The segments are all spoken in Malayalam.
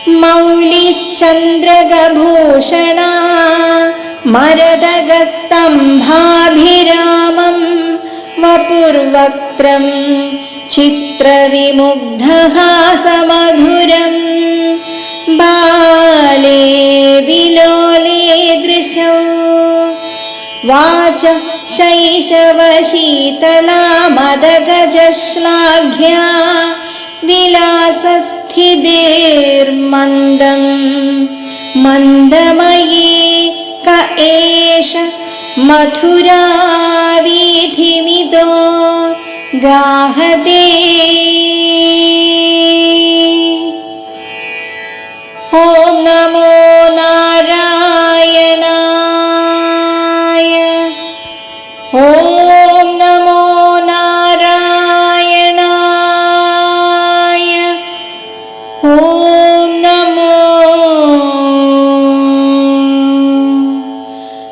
മൗലിചന്ദ്രകഭൂഷണ മരതകസ്തംഭാഭിരാമം വപുർവക്ത്രം ചിത്രവിമുഗ്ധഹാസമധുരം ബാലേ വിലോലേ ദൃശൗ വാച ശൈശവശീതളാ മദഗജശ്ലാഘ്യാ വിലാസസ്ഥിതിർമന്ദം മന്ദമയീ ക ഏഷ മധുരാവീഥിമിതോ ഗാഹതേ. ഓം നമോ നാരായണായ. ഓം നമോ നാരായണായ. ഓം നമോ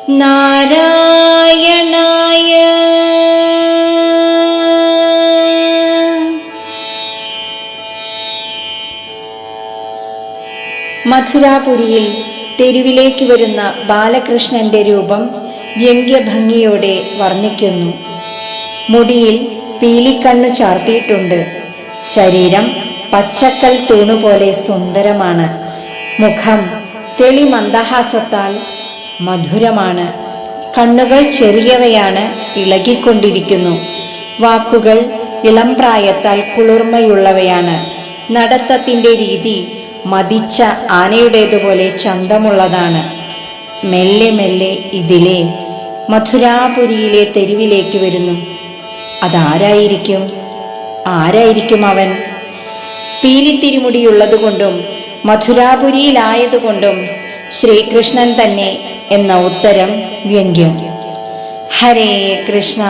നാരായണായ. മഥുരാപുരിയിൽ തെരുവിലേക്ക് വരുന്ന ബാലകൃഷ്ണന്റെ രൂപം വ്യംഗ്യഭംഗിയോടെ വർണ്ണിക്കുന്നു. മുടിയിൽ പീലിക്കണ്ണു ചാർത്തിയിട്ടുണ്ട്. ശരീരം പച്ചക്കൽ തൂണുപോലെ സുന്ദരമാണ്. മുഖം തെളി മന്ദഹാസത്താൽ മധുരമാണ്. കണ്ണുകൾ ചെറിയവയാണ്, ഇളകിക്കൊണ്ടിരിക്കുന്നു. വാക്കുകൾ ഇളം പ്രായത്താൽ കുളിർമയുള്ളവയാണ്. നടത്തത്തിന്റെ രീതി മതിച്ച ആനയുടേതുപോലെ ചന്തമുള്ളതാണ്. മെല്ലെ മെല്ലെ ഇതിലെ മഥുരാപുരിയിലെ തെരുവിലേക്ക് വരുന്നു. അതാരായിരിക്കും? ആരായിരിക്കും അവൻ? പീലിത്തിരിമുടിയുള്ളതുകൊണ്ടും മഥുരാപുരിയിലായതുകൊണ്ടും ശ്രീകൃഷ്ണൻ തന്നെ എന്ന ഉത്തരം വ്യംഗ്യം. ഹരേ കൃഷ്ണ.